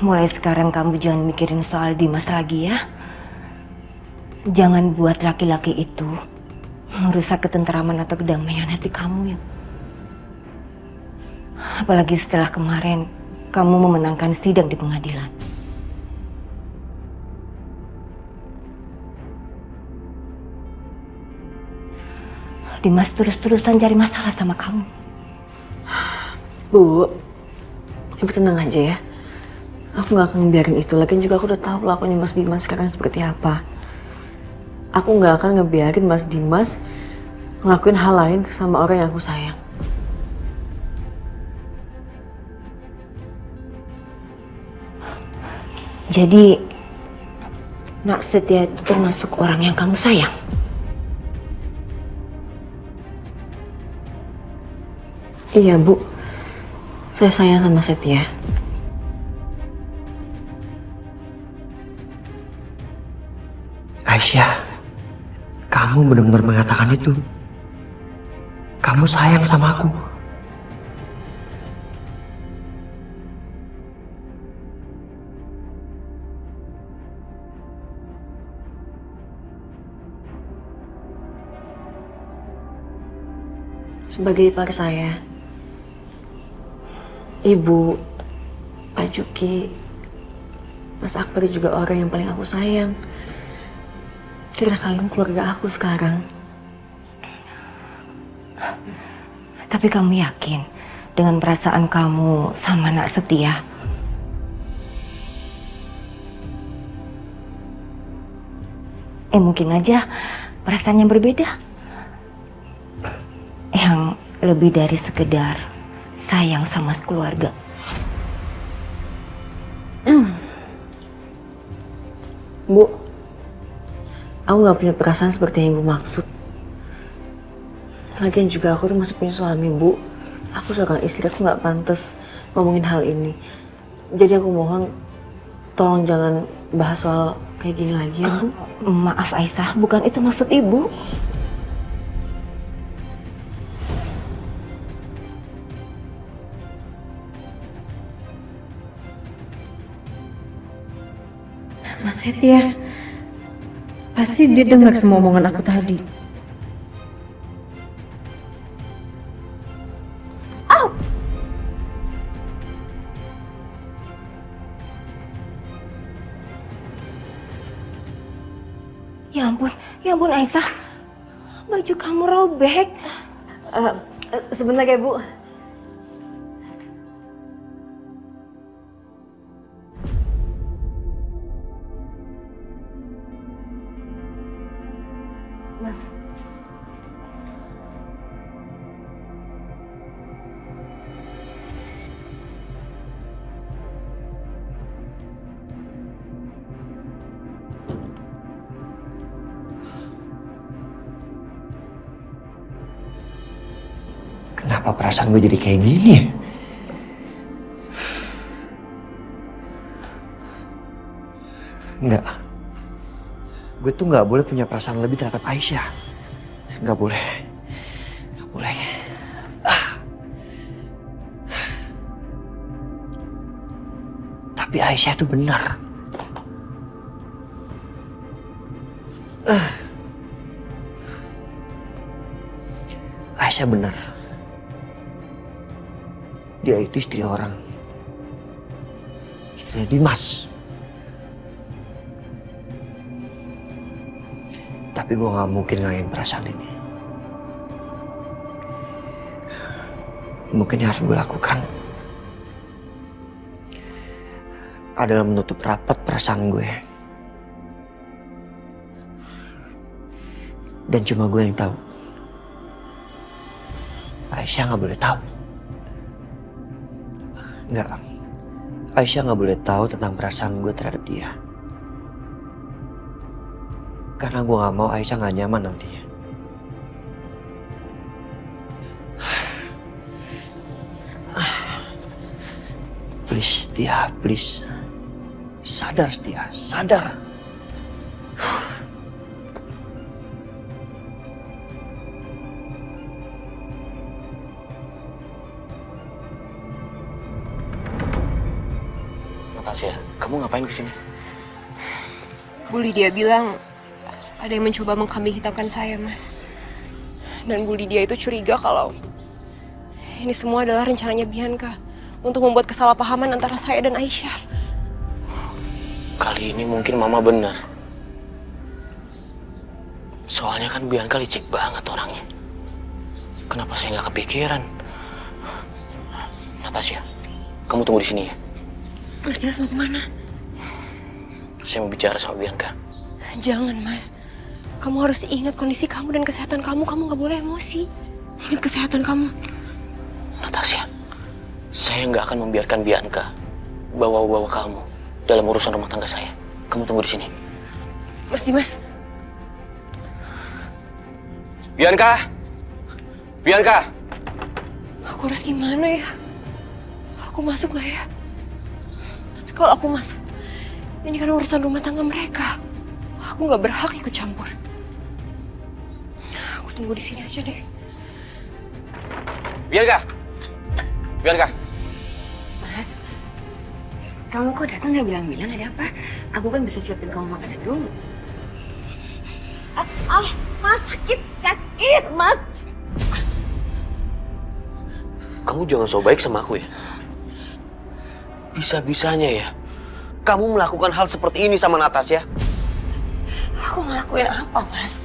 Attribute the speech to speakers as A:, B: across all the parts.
A: mulai sekarang kamu jangan mikirin soal Dimas lagi ya. Jangan buat laki-laki itu merusak ketenteraman atau kedamaian hati kamu ya. Apalagi setelah kemarin kamu memenangkan sidang di pengadilan. Dimas terus-terusan cari masalah sama kamu.
B: Bu, Ibu tenang aja ya. Aku gak akan ngebiarin itu. Lagian juga aku udah tahu lakunya Mas Dimas sekarang seperti apa. Aku gak akan ngebiarin Mas Dimas ngelakuin hal lain sama orang yang aku sayang.
A: Jadi, Nak Setia itu termasuk orang yang kamu sayang?
B: Iya, Bu. Saya sayang sama Setia.
C: Aisyah, kamu benar-benar mengatakan itu. Kamu sayang sama aku.
B: Sebagai ipar saya, Ibu, Pak Juki, Mas Akbar juga orang yang paling aku sayang. Karena kalian keluarga aku sekarang.
A: Tapi kamu yakin dengan perasaan kamu sama Nak Setia? Mungkin aja perasaannya berbeda. Yang lebih dari sekedar sayang sama keluarga.
B: Bu, aku gak punya perasaan seperti yang Ibu maksud. Lagian juga aku tuh masih punya suami, Bu. Aku seorang istri, aku gak pantas ngomongin hal ini. Jadi aku mohon, tolong jangan bahas soal kayak gini lagi ya, Bu.
A: Maaf Aisyah, bukan itu maksud Ibu.
B: Mas Setia, pasti dia dengar semua omongan aku tadi.
A: Ya ampun Aisyah, baju kamu robek.
B: Sebentar ya, Bu. Mas.
C: Kenapa perasaan gue jadi kayak gini ya? Enggak. Gue tuh nggak boleh punya perasaan lebih terhadap Aisyah. Nggak boleh. Nggak boleh. Tapi Aisyah itu benar. Aisyah benar. Dia itu istri orang. Istrinya Dimas. Tapi gue gak mungkin ngelain perasaan ini. Mungkin yang harus gue lakukan adalah menutup rapat perasaan gue. Dan cuma gue yang tahu. Aisyah gak boleh tahu. Enggak. Aisyah gak boleh tahu tentang perasaan gue terhadap dia. Karena gue gak mau Aisyah gak nyaman nantinya. Please, Setia, please. Sadar, Setia, sadar.
D: Natasha, kamu ngapain kesini?
E: Bu Lydia bilang ada yang mencoba mengkambing hitamkan saya, Mas. Dan Bu Lydia itu curiga kalau ini semua adalah rencananya Bianca untuk membuat kesalahpahaman antara saya dan Aisyah.
D: Kali ini mungkin Mama benar. Soalnya kan Bianca licik banget orangnya. Kenapa saya nggak kepikiran? Natasha, kamu tunggu di sini ya.
E: Mas Dimas mau kemana?
D: Saya mau bicara sama Bianca.
E: Jangan, Mas. Kamu harus ingat kondisi kamu dan kesehatan kamu. Kamu nggak boleh emosi. Ingat kesehatan kamu.
D: Natasha, saya nggak akan membiarkan Bianca bawa-bawa kamu dalam urusan rumah tangga saya. Kamu tunggu di sini.
E: Mas Dimas.
D: Bianca! Bianca!
E: Aku harus gimana ya? Aku masuk gak ya? Tapi kalau aku masuk, ini kan urusan rumah tangga mereka. Aku nggak berhak ikut campur. Aku tunggu di sini aja deh.
D: Bianca! Bianca!
A: Mas, kamu kok datang nggak bilang-bilang ada apa? Aku kan bisa siapin kamu makanan dulu. Mas, sakit, Mas.
D: Kamu jangan so baik sama aku ya. Bisa-bisanya ya, kamu melakukan hal seperti ini sama Natasha.
A: Aku ngelakuin apa, Mas?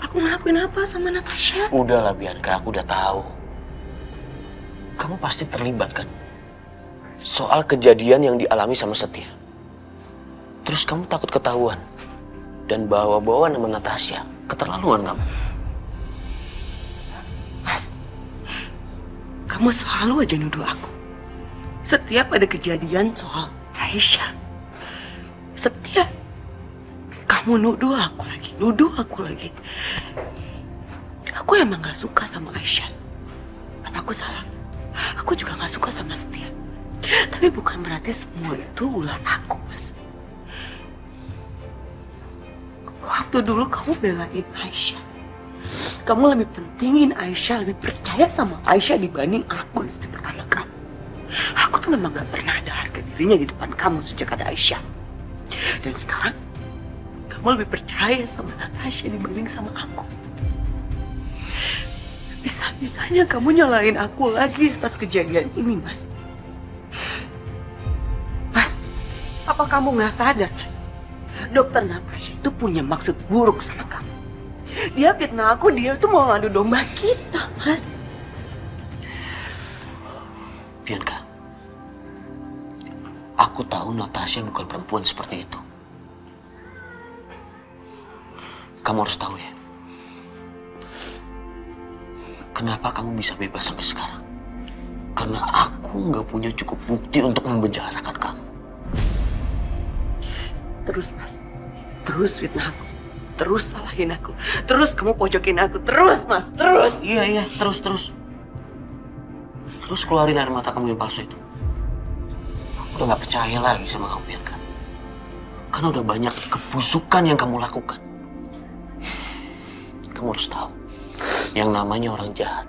A: Aku ngelakuin apa sama Natasha?
D: Udahlah Bianca, aku udah tahu. Kamu pasti terlibat kan? Soal kejadian yang dialami sama Setia. Terus kamu takut ketahuan. Dan bawa-bawa nama Natasha. Keterlaluan kamu.
F: Mas, kamu selalu aja nuduh aku. Setiap ada kejadian soal Aisyah. Setiap kamu nuduh aku lagi. Aku emang gak suka sama Aisyah. Apa aku salah? Aku juga gak suka sama Setia. Tapi bukan berarti semua itu ulah aku, Mas. Waktu dulu kamu belain Aisyah. Kamu lebih pentingin Aisyah, lebih percaya sama Aisyah dibanding aku, istri pertama kamu. Aku tuh memang gak pernah ada harga dirinya di depan kamu sejak ada Aisyah. Dan sekarang, kamu lebih percaya sama Natasha dibanding sama aku. Bisa-bisanya kamu nyalain aku lagi atas kejadian ini, Mas. Mas, apa kamu gak sadar, Mas? Dokter Natasha itu punya maksud buruk sama kamu. Dia fitnah aku, dia tuh mau ngadu domba kita, Mas.
D: Bianca, aku tahu Natasha bukan perempuan seperti itu. Kamu harus tahu ya. Kenapa kamu bisa bebas sampai sekarang? Karena aku nggak punya cukup bukti untuk membenjarakan kamu.
F: Terus, Mas. Terus fitnah aku. Terus salahin aku. Terus kamu pojokin aku. Terus, Mas. Terus.
D: Iya, terus. Terus keluarin air mata kamu yang palsu itu. Aku udah gak percaya lagi sama kamu, Bianca. Karena udah banyak kebusukan yang kamu lakukan. Kamu harus tahu, yang namanya orang jahat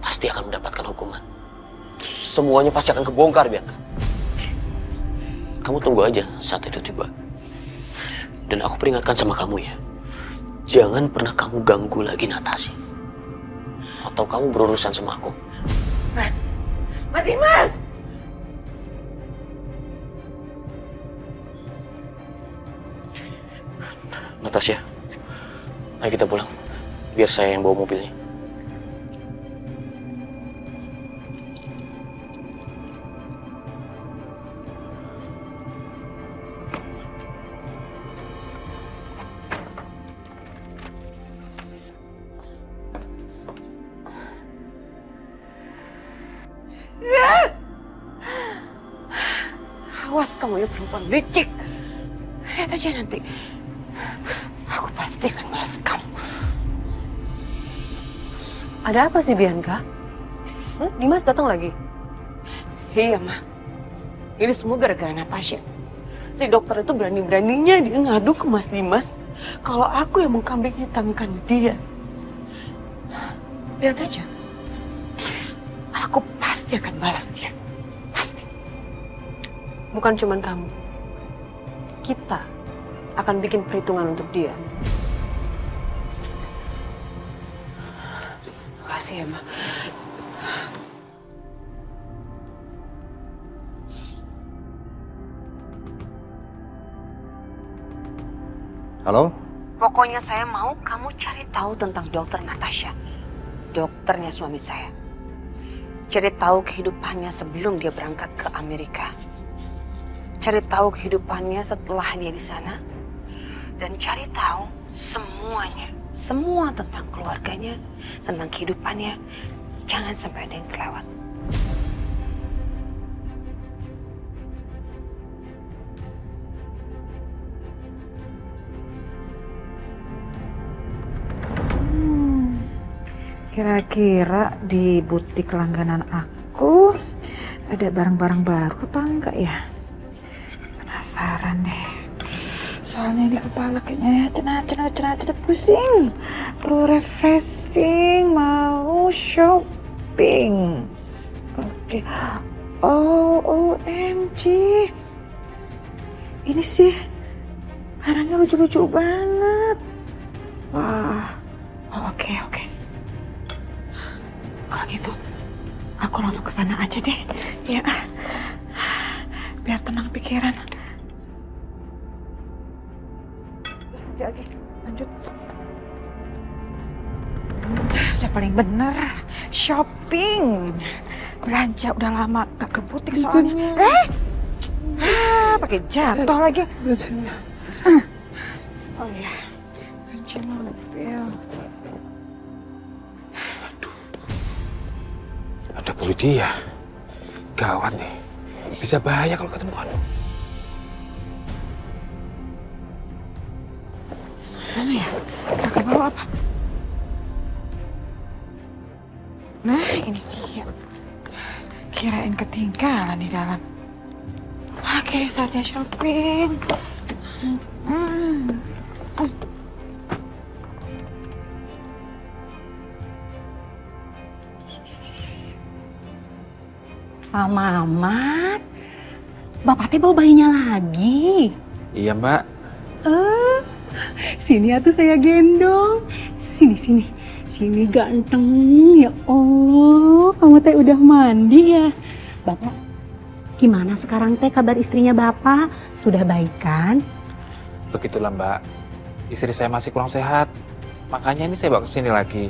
D: pasti akan mendapatkan hukuman. Semuanya pasti akan kebongkar, Bianca. Kamu tunggu aja saat itu tiba. Dan aku peringatkan sama kamu ya, jangan pernah kamu ganggu lagi Natasha. Atau kamu berurusan sama aku.
F: Mas. Mas.
D: Natasha, ayo kita pulang. Biar saya yang bawa mobilnya.
F: Awas kamu ya perempuan licik. Lihat aja nanti. Aku pasti akan balas kamu.
B: Ada apa sih, Bianca? Dimas datang lagi?
F: Iya, Ma. Ini semua gara-gara Natasha. Si dokter itu berani-beraninya dia ngadu ke Mas Dimas kalau aku yang mengkambing hitamkan dia. Lihat aja. Aku pasti akan balas dia. Pasti.
B: Bukan cuman kamu. Kita akan bikin perhitungan untuk dia. Makasih ya, Ma.
C: Halo?
F: Pokoknya saya mau kamu cari tahu tentang dokter Natasha. Dokternya suami saya. Cari tahu kehidupannya sebelum dia berangkat ke Amerika. Cari tahu kehidupannya setelah dia di sana. Dan cari tahu semuanya. Semua tentang keluarganya, tentang kehidupannya. Jangan sampai ada yang terlewat.
G: Kira-kira di butik langganan aku ada barang-barang baru apa enggak ya? Penasaran deh. Soalnya di kepala kayaknya cenat pusing. Perlu refreshing, mau shopping. Oke. Oh, OMG. Ini sih barangnya lucu-lucu banget. Wah. Oke. Kalau gitu, aku langsung ke sana aja deh. Ya, biar tenang pikiran. Lagi, lanjut. Udah paling bener, shopping. Belanja udah lama gak ke butik soalnya. Pakai jatuh lagi. Oh iya, kunci mobil.
H: Ada Bu Lydia. Gawat nih. Bisa bahaya kalau ketemuan.
G: Mana ya? Kakak bawa apa? Nah, ini dia. Kirain ketinggalan di dalam. Oke, saatnya shopping.
I: Pak Mamat, Bapak teh bawa bayinya lagi.
H: Iya, Mbak.
I: Sini atuh saya gendong. Sini ganteng. Ya Allah, kamu teh udah mandi ya. Bapak, gimana sekarang teh kabar istrinya Bapak? Sudah baik kan?
H: Begitulah, Mbak. Istri saya masih kurang sehat. Makanya ini saya bawa ke sini lagi.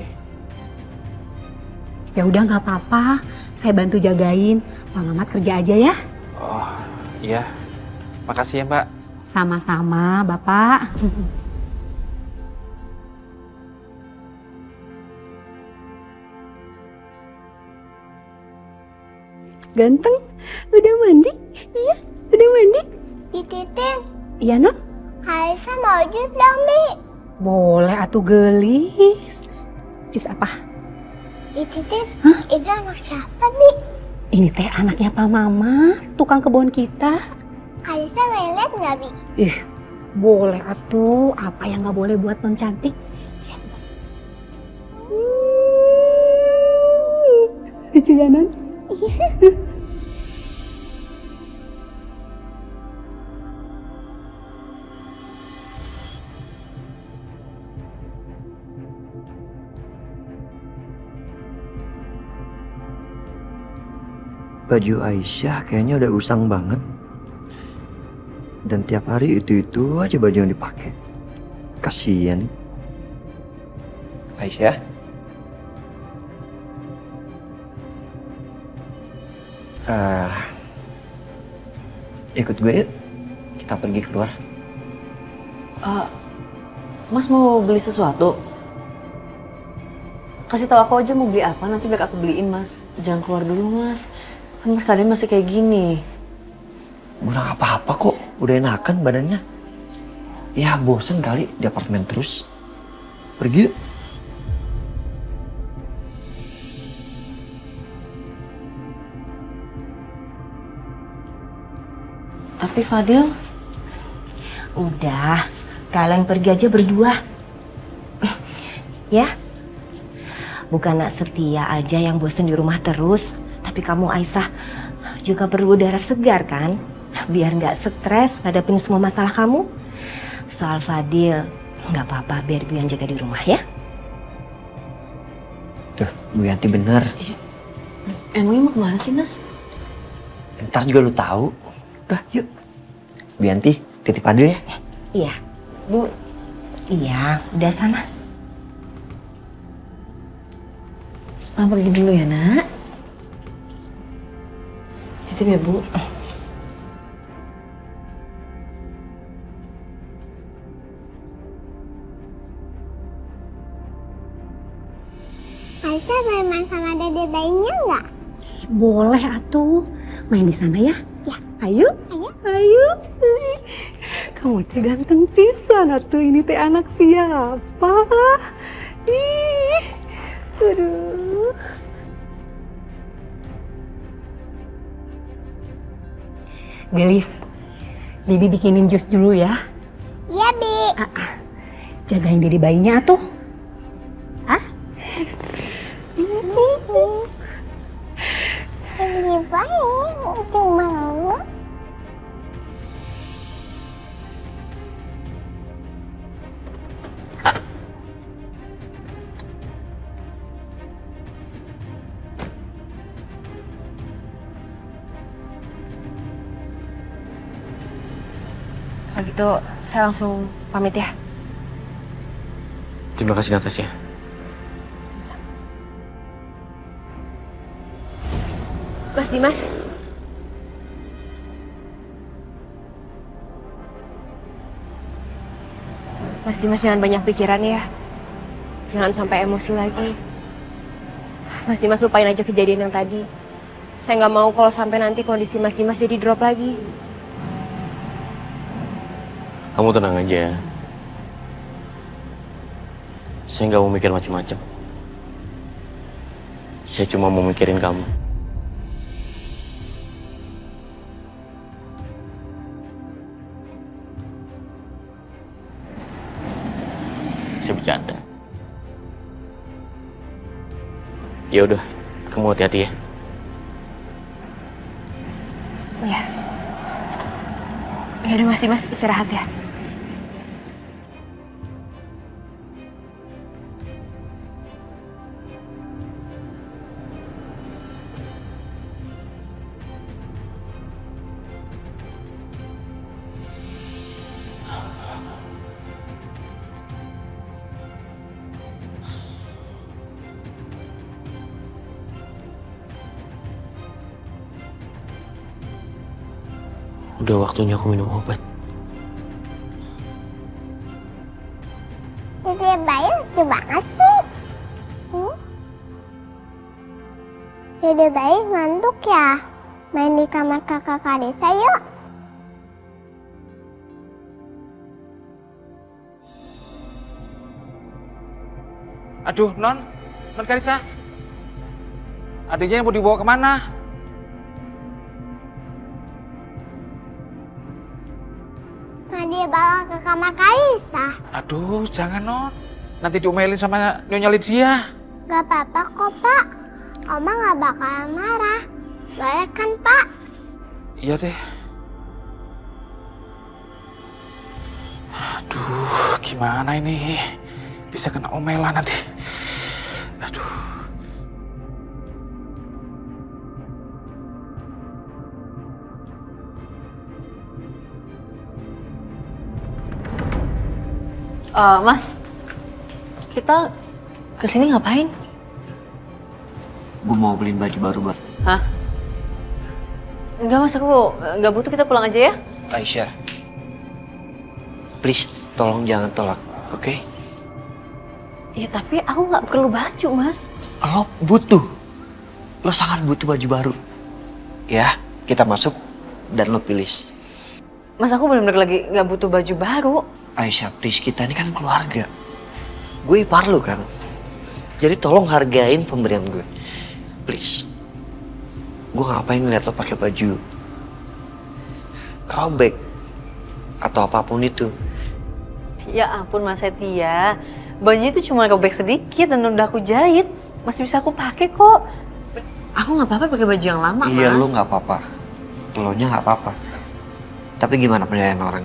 I: Ya udah nggak apa-apa. Saya bantu jagain. Pak Mamat kerja aja ya.
H: Oh, iya. Makasih ya, Mbak.
I: Sama-sama, Bapak. Ganteng, udah mandi? Iya, udah mandi?
J: Dititin,
I: Iya, Nur?
J: Kaisa mau jus dong, Bi.
I: Boleh atuh gelis. Jus apa?
J: Dititis, ini anak siapa, Bi?
I: Ini teh anaknya Pak Mama, tukang kebun kita.
J: Kaisa melet nggak, Bi?
I: Boleh atuh. Apa yang nggak boleh buat non cantik? Lucu ya, Non?
C: Baju Aisyah kayaknya udah usang banget. Dan tiap hari itu aja baju yang dipakai. Kasian. Aisyah. Ikut gue yuk. Kita pergi keluar.
B: Mas mau beli sesuatu? Kasih tahu aku aja mau beli apa, nanti biar aku beliin, Mas. Jangan keluar dulu, Mas. Kan Mas keadaan masih kayak gini.
C: Udah apa-apa kok. Udah enakan badannya. Ya bosen kali di apartemen terus. Pergi yuk.
B: Tapi Fadil,
A: Udah, kalian pergi aja berdua. Ya? Bukan anak setia aja yang bosen di rumah terus. Tapi kamu Aisyah juga perlu udara segar kan? biar nggak stres ngadepin semua masalah kamu. Soal Fadil, nggak apa-apa, biar Bu yang jaga di rumah ya.
C: Tuh, Bu Yanti bener.
B: Emangnya mau kemana sih, Mas?
C: Ntar juga lu tahu. Udah, yuk. Bu Yanti, titip Fadil ya.
A: Iya, Bu. Iya, udah sana.
B: Mama pergi dulu ya, Nak. Titip ya, Bu.
J: Aisyah boleh main sama dede bayinya nggak?
I: Boleh atuh. Main di sana ya?
J: Ya.
I: Ayo.
J: Ayo.
I: Ayo. Kamu teh ganteng pisan atuh, ini teh anak siapa? Ih. Aduh. Gelis, Bibi bikinin jus dulu ya.
J: Iya, Bi.
I: Jagain diri bayinya atuh. Hah?
J: Lebih baik, cuma
E: Kalau gitu, saya langsung pamit ya.
D: Terima kasih Natasha.
E: Sama-sama. Mas Dimas. Mas Dimas jangan banyak pikiran ya. Jangan sampai emosi lagi. Mas Dimas lupain aja kejadian yang tadi. Saya nggak mau kalau sampai nanti kondisi Mas Dimas jadi drop lagi.
D: Kamu tenang aja. Saya nggak mau mikir macam-macam. Saya cuma mau mikirin kamu. Saya bercanda. Ya udah, kamu hati-hati ya.
E: Ya. Ya udah Mas istirahat ya.
D: Udah waktunya aku minum obat.
J: dede bayi lucu banget sih. Dede bayi ngantuk ya? Main di kamar kakak Karisa yuk.
H: Aduh, Non Karisa. Adiknya mau dibawa kemana?
J: Nah, dia bawa ke kamar Karisa.
H: Aduh, jangan Non. Nanti diomelin sama Nyonya Lydia.
J: Gak apa-apa kok, Pak. Oma gak bakal marah. Boleh kan, Pak?
H: Iya deh. Aduh, gimana ini? Bisa kena omelan nanti. Aduh.
B: Mas, kita kesini ngapain?
C: Gue mau beliin baju baru buat lo.
B: Hah? Enggak Mas, aku nggak butuh, kita pulang aja ya.
C: Aisyah, please tolong jangan tolak, oke?
B: Ya tapi aku nggak perlu baju Mas.
C: Lo butuh, lo sangat butuh baju baru. Ya, kita masuk dan lo pilih.
B: Mas, aku benar-benar lagi nggak butuh baju baru.
C: Aisyah, please, kita ini kan keluarga. Gue ipar lo kan. Jadi tolong hargain pemberian gue. Please. Gue ngapain ngeliat lo pakai baju robek atau apapun itu.
B: Ya ampun Mas Setia, bajunya itu cuma robek sedikit dan udah aku jahit. Masih bisa aku pakai kok. Aku nggak apa-apa pakai baju yang lama,
C: Iya,
B: Mas.
C: lo nggak apa-apa. Lo nya nggak apa-apa. Tapi gimana penilaian orang?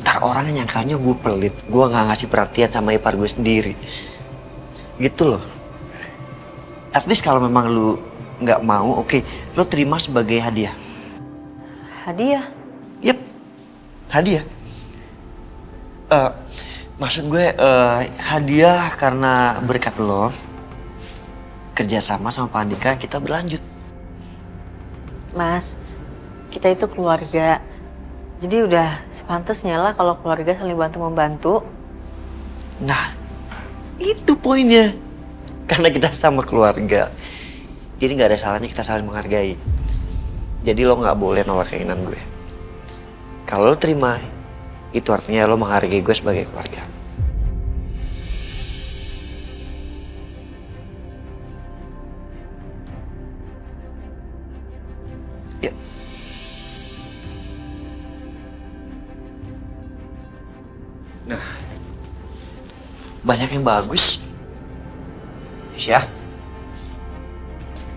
C: Ntar orang nyangkanya gue pelit, gue nggak ngasih perhatian sama ipar gue sendiri. Gitu loh. At least kalau memang lu nggak mau, oke, lu terima sebagai hadiah.
B: Hadiah?
C: Yep, hadiah. Maksud gue hadiah karena berkat lo kerjasama sama Pak Andika kita berlanjut.
B: Mas, kita itu keluarga. Jadi udah sepantasnya lah kalau keluarga saling bantu-membantu.
C: Nah, itu poinnya. Karena kita sama keluarga. Jadi nggak ada salahnya kita saling menghargai. Jadi lo nggak boleh nolak keinginan gue. Kalau lo terima, itu artinya lo menghargai gue sebagai keluarga. Ya. Nah, banyak yang bagus. Aisyah,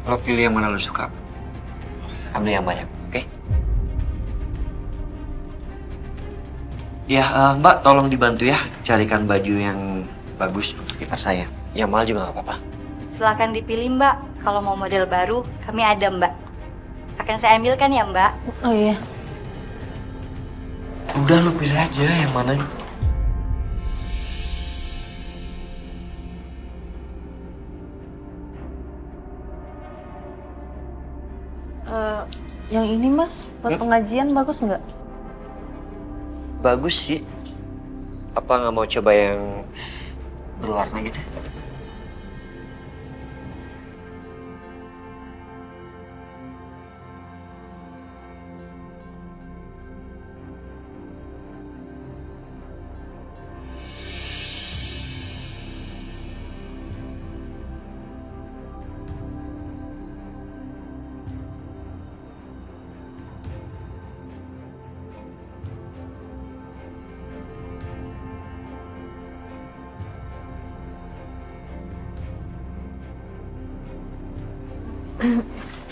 C: lo pilih yang mana lo suka. Ambil yang banyak, oke? Ya, Mbak, tolong dibantu ya carikan baju yang bagus untuk ipar saya. Yang mahal juga nggak apa-apa.
K: Silakan dipilih Mbak. Kalau mau model baru, kami ada Mbak. Akan saya ambilkan ya Mbak.
B: Oh iya.
C: Udah lo pilih aja yang mana.
B: Yang ini Mas, buat pengajian bagus nggak?
C: Bagus sih. Apa nggak mau coba yang berwarna gitu?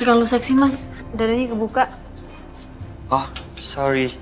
B: Terlalu seksi Mas, dadanya kebuka.
C: Oh, sorry.